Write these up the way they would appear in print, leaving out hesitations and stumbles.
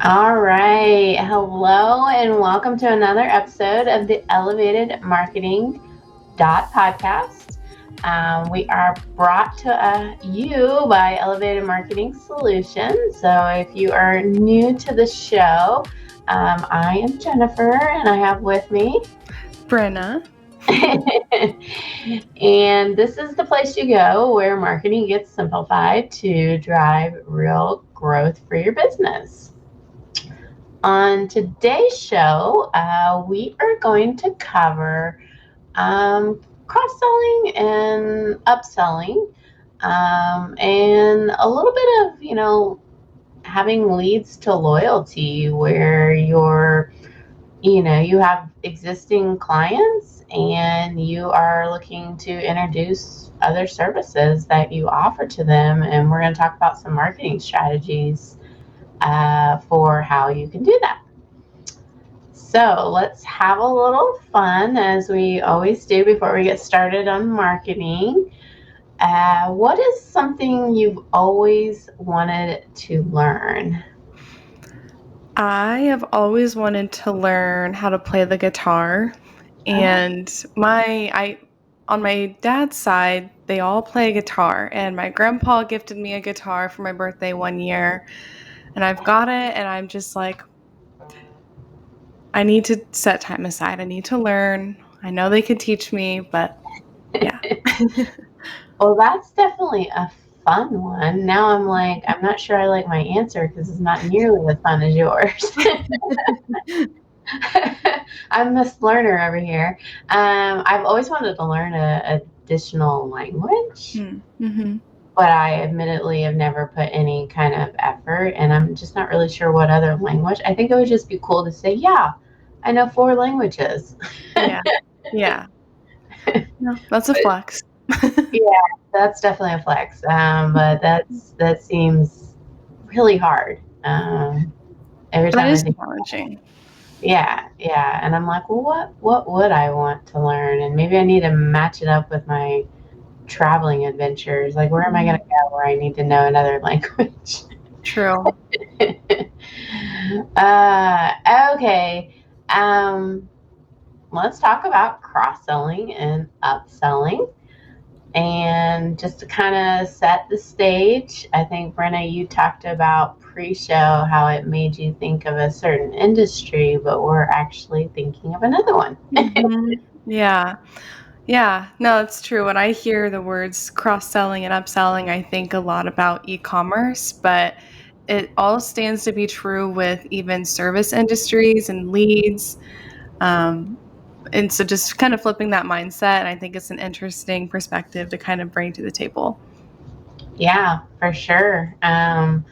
All right. Hello, and welcome to another episode of the Elevated Marketing Podcast. We are brought to you by Elevated Marketing Solutions. So, if you are new to the show, I am Jennifer, and I have with me Brenna. And this is the place you go where marketing gets simplified to drive real growth for your business. On today's show, we are going to cover cross selling and upselling, and a little bit of, having leads to loyalty where you have existing clients and you are looking to introduce other services that you offer to them. And we're going to talk about some marketing strategies for how you can do that. So let's have a little fun as we always do before we get started on marketing. What is something you've always wanted to learn? I have always wanted to learn how to play the guitar. And on my dad's side, they all play guitar. And my grandpa gifted me a guitar for my birthday one year. And I've got it, and I'm just like, I need to set time aside. I need to learn. I know they could teach me, but yeah. Well, that's definitely a fun one. Now I'm not sure I like my answer because it's not nearly as fun as yours. I'm Miss Learner over here. I've always wanted to learn a additional language, Mm-hmm. but I admittedly have never put any kind of effort, and I'm just not really sure what other language. I think it would just be cool to say, yeah, I know 4 languages. Yeah. Yeah. No, that's a flex. Yeah, that's definitely a flex. But that seems really hard. Every That time I is think, challenging. yeah, and I'm like, well, what would I want to learn? And maybe I need to match it up with my traveling adventures. Like, where am I going to go where I need to know another language? True. Okay. Um, let's talk about cross selling and upselling. And just to kind of set the stage, I think, Brenna, you talked about pre-show how it made you think of a certain industry, but we're actually thinking of another one. Mhm. Yeah. Yeah. No, it's true. When I hear the words cross-selling and upselling, I think a lot about e-commerce, but it all stands to be true with even service industries and leads. Um, and so just kind of flipping that mindset, and I think it's an interesting perspective to kind of bring to the table. Yeah, for sure. And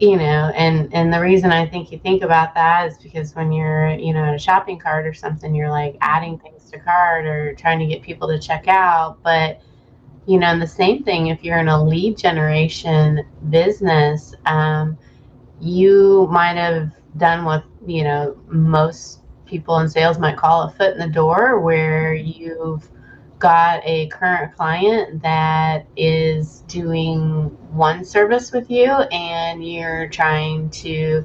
the reason I think you think about that is because when you're, at a shopping cart or something, you're like adding things to cart or trying to get people to check out. But and the same thing if you're in a lead generation business, you might have done what most people in sales might call a foot in the door, where you've got a current client that is doing one service with you and you're trying to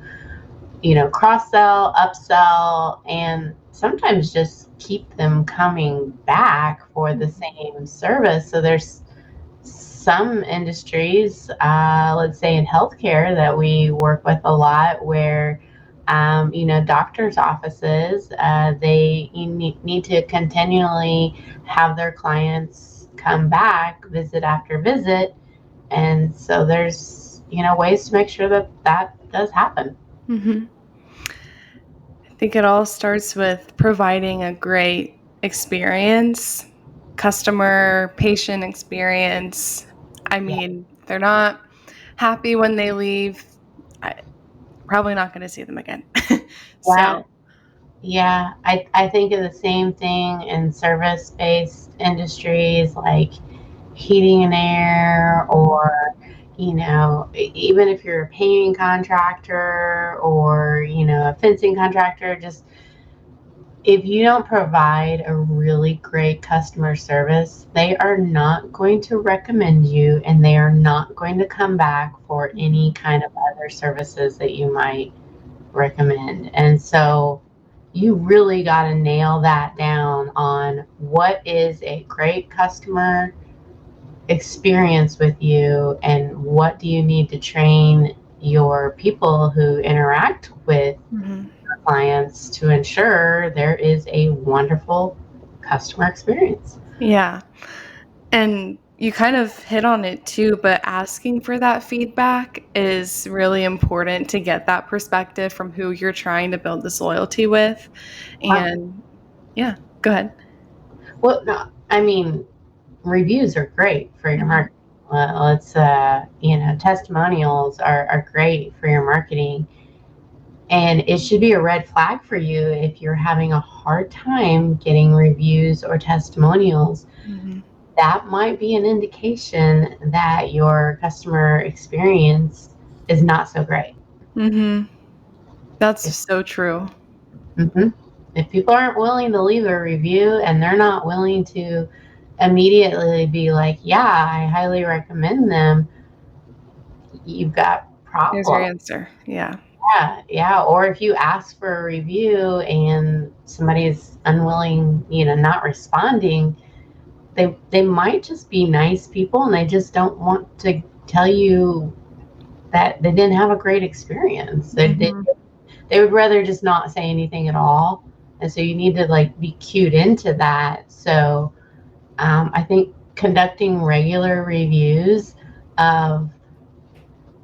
cross sell, upsell, and sometimes just keep them coming back for the same service. So there's some industries, let's say in healthcare, that we work with a lot, where doctors' offices, they need to continually have their clients come back visit after visit, and so there's ways to make sure that that does happen. Mm-hmm. I think it all starts with providing a great experience, customer, patient experience. I Yeah. mean, they're not happy when they leave. Probably not going to see them again. Yeah. So, Yeah, I think of the same thing in service-based industries like heating and air, or even if you're a painting contractor or a fencing contractor, just if you don't provide a really great customer service, they are not going to recommend you, and they are not going to come back for any kind of other services that you might recommend. And so you really got to nail that down on what is a great customer experience with you and what do you need to train your people who interact with Mm-hmm. clients to ensure there is a wonderful customer experience. Yeah. And you kind of hit on it too, but asking for that feedback is really important to get that perspective from who you're trying to build this loyalty with. Uh, And yeah, go ahead. well, no, I mean, reviews are great for your Mhm. marketing. Well, it's testimonials are great for your marketing, and it should be a red flag for you if you're having a hard time getting reviews or testimonials. Mhm. That might be an indication that your customer experience is not so great. Mhm. That's If, so true. mhm. If people aren't willing to leave a review and they're not willing to immediately be like, yeah, I highly recommend them, you've got There's your problems. answer. Yeah. Yeah, yeah. Or if you ask for a review and somebody is unwilling, not responding, they might just be nice people and they just don't want to tell you that they didn't have a great experience. Mhm. They would rather just not say anything at all. And so you need to like be cued into that. So I think conducting regular reviews of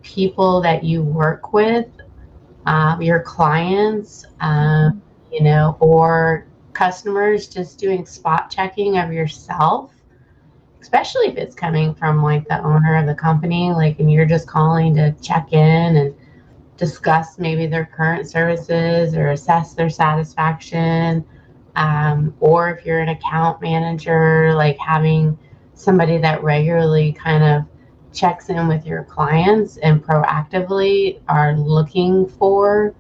people that you work with, your clients, Mhm. or customers, just doing spot checking of yourself, especially if it's coming from like the owner of the company, like, and you're just calling to check in and discuss maybe their current services or assess their satisfaction. Or if you're an account manager, like having somebody that regularly kind of checks in with your clients and proactively are looking for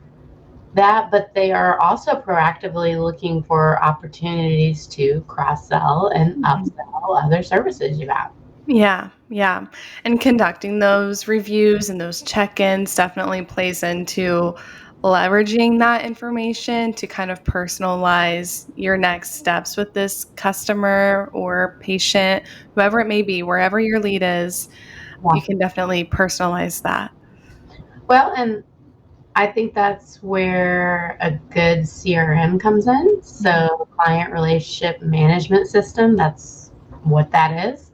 that, but they are also proactively looking for opportunities to cross sell and Mhm. upsell other services you have. Yeah, yeah. And conducting those reviews and those check-ins definitely plays into leveraging that information to kind of personalize your next steps with this customer or patient, whoever it may be, wherever your lead is, Yeah. you can definitely personalize that. Well, and I think that's where a good CRM comes in. Mhm. So, client relationship management system, that's what that is.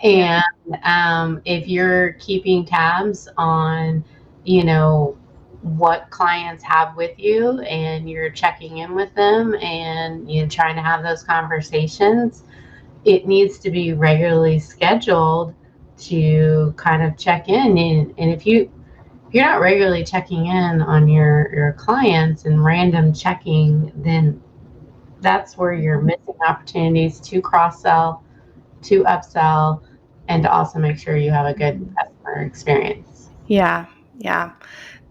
Yeah. And if you're keeping tabs on, you know, what clients have with you and you're checking in with them and you're trying to have those conversations, it needs to be regularly scheduled to kind of check in. And if you're not regularly checking in on your clients and random checking, then that's where you're Mhm. missing opportunities to cross sell, to upsell, and to also make sure you have a good Mhm. customer experience. Yeah, yeah.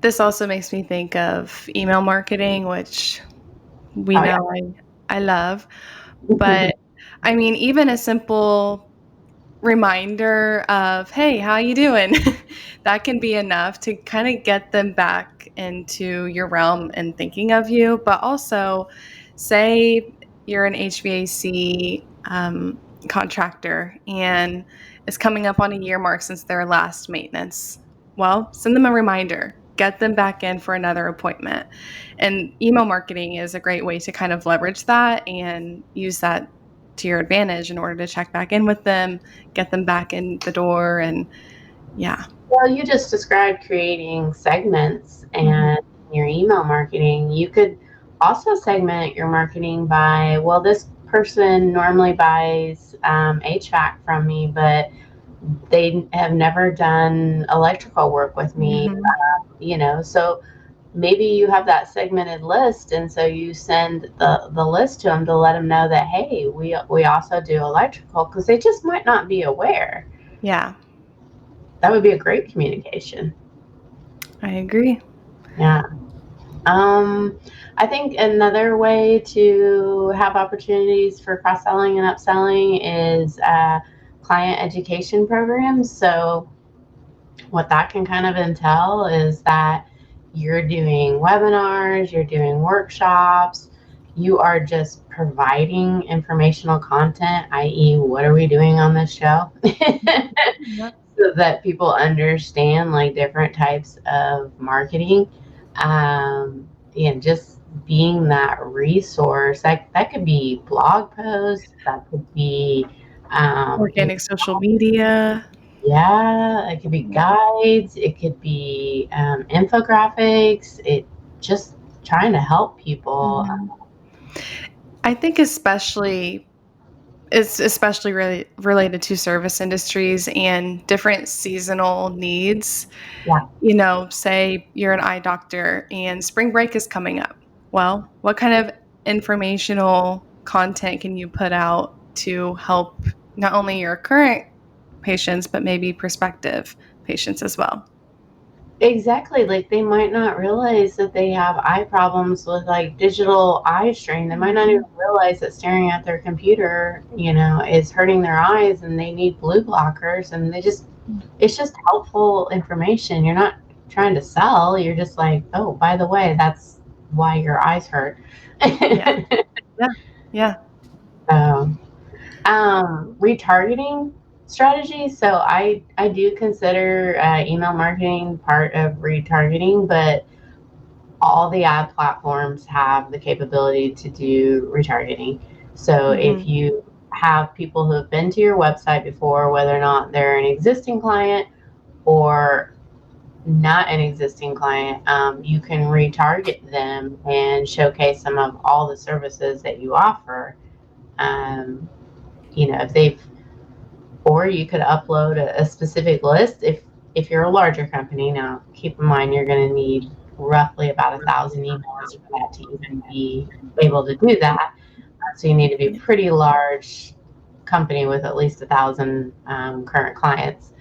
This also makes me think of email marketing, which we Oh yeah. know I love. But I mean, even a simple reminder of, "Hey, how you doing?" That can be enough to kind of get them back into your realm and thinking of you. But also, say you're an HVAC contractor and it's coming up on a year mark since their last maintenance. Well, send them a reminder. Get them back in for another appointment. And email marketing is a great way to kind of leverage that and use that to your advantage in order to check back in with them, get them back in the door, and yeah. Well, you just described creating segments Mhm. and your email marketing. You could also segment your marketing by, well, this person normally buys HVAC from me, but they have never done electrical work with me, Mhm. so maybe you have that segmented list, and so you send the list to them to let them know that, hey, we also do electrical, because they just might not be aware. Yeah, That would be a great communication. I agree. Yeah. um I think another way to have opportunities for cross-selling and upselling is client education programs. So what that can kind of entail is that you're doing webinars, you're doing workshops, you are just providing informational content, i.e., what are we doing on this show? Yep. So that people understand like different types of marketing. And just being that resource, that could be blog posts, that could be Organic social media. yeah, it could be guides, it could be infographics, it just trying to help people. Mhm. I think it's especially really related to service industries and different seasonal needs. Yeah. Say you're an eye doctor and spring break is coming up. Well, what kind of informational content can you put out to help not only your current patients, but maybe prospective patients as well? Exactly. Like they might not realize that they have eye problems with like digital eye strain. They might not even Mhm. realize that staring at their computer, is hurting their eyes and they need blue blockers and it's just helpful information. You're not trying to sell. You're just like, oh, by the way, that's why your eyes hurt. Yeah. Yeah. Yeah. So, retargeting strategies. So I do consider email marketing part of retargeting, but all the ad platforms have the capability to do retargeting. So if Mhm. you have people who have been to your website before, whether or not they're an existing client or not an existing client, you can retarget them and showcase some of all the services that you offer. Um, if they've or you could upload a specific list if you're a larger company. Now keep in mind you're going to need roughly about 1,000 emails for that to even be able to do that, so you need to be a Yeah. pretty large company with at least 1,000 current clients.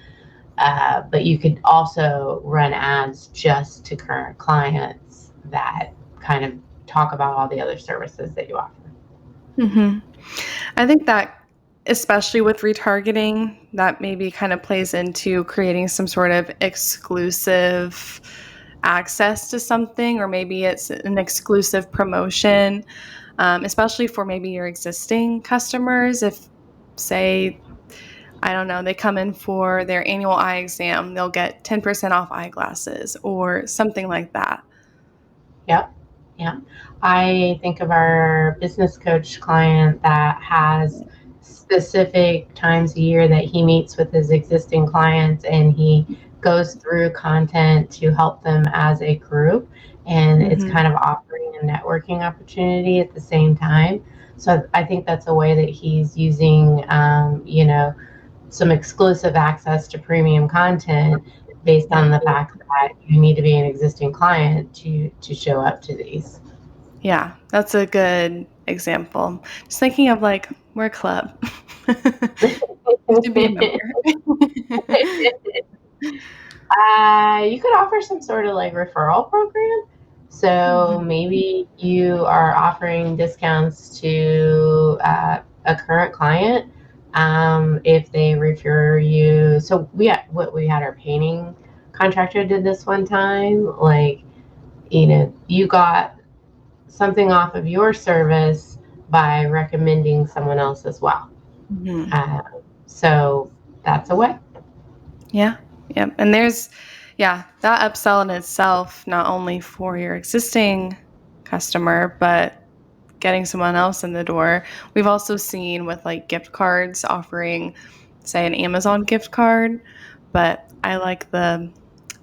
But you could also run ads just to current clients that kind of talk about all the other services that you offer. Mhm. I think that, especially with retargeting, that maybe kind of plays into creating some sort of exclusive access to something, or maybe it's an exclusive promotion, especially for maybe your existing customers. If, say, I don't know, they come in for their annual eye exam, they'll get 10% off eyeglasses or something like that. Yep. Yeah. I think of our business coach client that has specific times a year that he meets with his existing clients and he goes through content to help them as a group. And it's Hmm. kind of offering a networking opportunity at the same time. So I think that's a way that he's using, some exclusive access to premium content based Yeah. on the fact that you need to be an existing client to show up to these. Yeah, that's a good example. Just thinking of like, we're a club. You should be a member. You could offer some sort of like referral program. So Mhm. maybe you are offering discounts to a current client if they refer you. So we had our painting contractor did this one time. Like, you got something off of your service by recommending someone else as well. Mhm. Uh, so that's a way. Yeah, yeah, and that upsell in itself, not only for your existing customer, but getting someone else in the door. We've also seen with like gift cards offering, say, an Amazon gift card, but I like the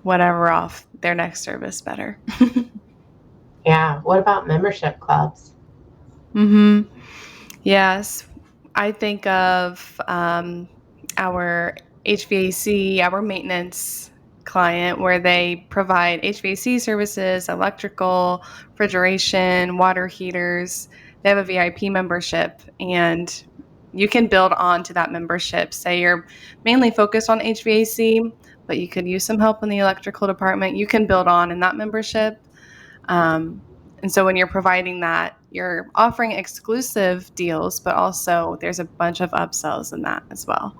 whatever off their next service better. Yeah. What about membership clubs? Hmm. Yes, I think of our HVAC, our maintenance client, where they provide HVAC services, electrical, refrigeration, water heaters. They have a VIP membership, and you can build on to that membership. Say you're mainly focused on HVAC, but you could use some help in the electrical department. You can build on in that membership. Um, and so when you're providing that, you're offering exclusive deals, but also there's a bunch of upsells in that as well.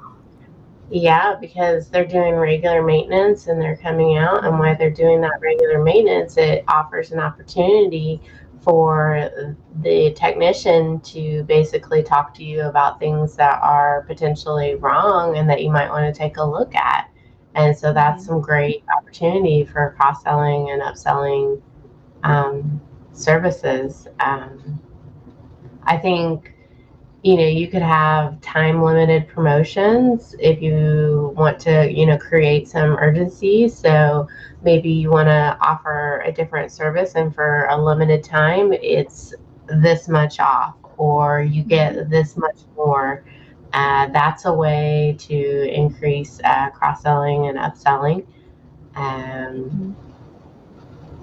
Yeah, because they're doing regular maintenance and they're coming out, and while they're doing that regular maintenance, it offers an opportunity for the technician to basically talk to you about things that are potentially wrong and that you might want to take a look at. And so that's Mhm. some great opportunity for cross-selling and upselling um, services. I think you could have time limited promotions if you want to, create some urgency. So maybe you want to offer a different service, and for a limited time, it's this much off, or you Mhm. get this much more. That's a way to increase cross selling and upselling. Um, Mhm.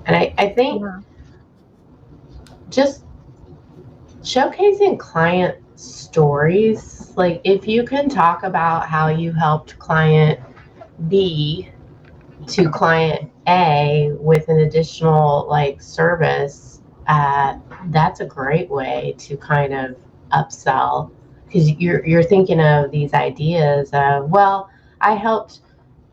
and I think Yeah. just showcasing client stories, like if you can talk about how you helped client B to client A with an additional like service, that's a great way to kind of upsell, because you're thinking of these ideas of, well, I helped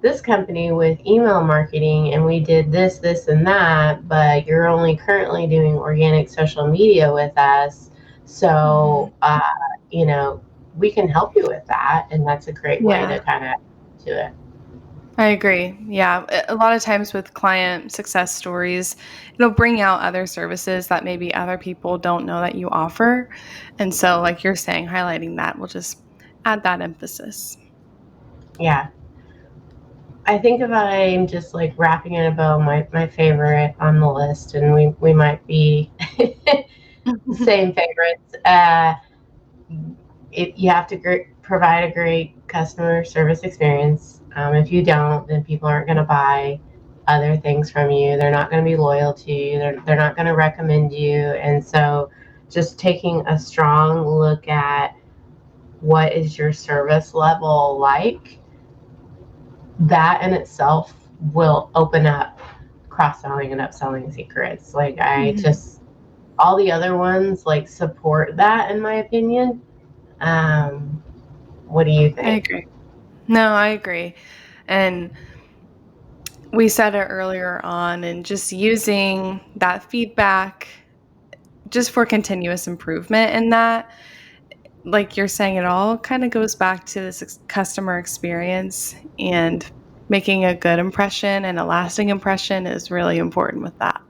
this company with email marketing and we did this and that, but you're only currently doing organic social media with us. Mhm. So, you know, we can help you with that. And that's a great way Yeah. to kind of do it. I agree. Yeah. A lot of times with client success stories, it'll bring out other services that maybe other people don't know that you offer. And so, like you're saying, highlighting that will just add that emphasis. Yeah. I think if I'm just like wrapping in a bow, my favorite on the list, and we might be same favorites. You have to provide a great customer service experience. If you don't, then people aren't going to buy other things from you. They're not going to be loyal to you. They're not going to recommend you. And so, just taking a strong look at what is your service level like, that in itself will open up cross selling and upselling secrets. Like, I Mhm. just, all the other ones like support that, in my opinion. Um, what do you I think? agree. No, I agree. And we said it earlier on, and just using that feedback just for continuous improvement in that, like you're saying, it all kind of goes back to this customer experience, and making a good impression and a lasting impression is really important with that.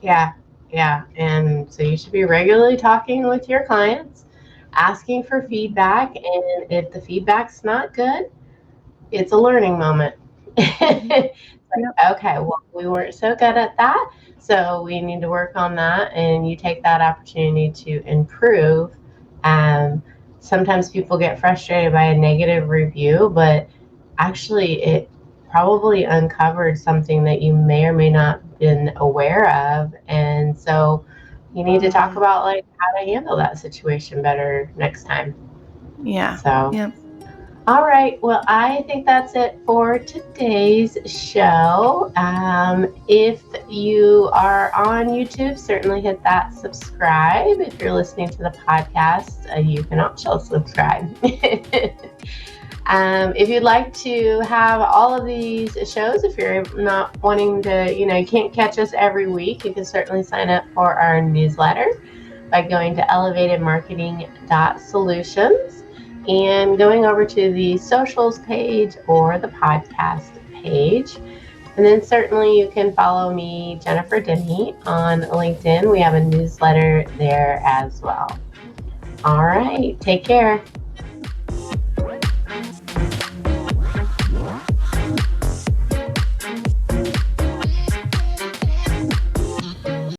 Yeah, yeah. And so you should be regularly talking with your clients, asking for feedback. And if the feedback's not good, it's a learning moment. Mhm. It's Yep. like, okay, well, we weren't so good at that. So we need to work on that. And you take that opportunity to improve. Um, Sometimes people get frustrated by a negative review, but actually, it probably uncovered something that you may or may not been aware of. And so you need to talk Mhm. about like how to handle that situation better next time. Yeah. So Yep. all right. Well, I think that's it for today's show. If you are on YouTube, certainly hit that subscribe. If you're listening to the podcast, you can also subscribe. If you'd like to have all of these shows, if you're not wanting to, you can't catch us every week, you can certainly sign up for our newsletter by going to elevatedmarketing.solutions and going over to the socials page or the podcast page. And then certainly you can follow me, Jennifer Denny, on LinkedIn. We have a newsletter there as well. All right. Take care.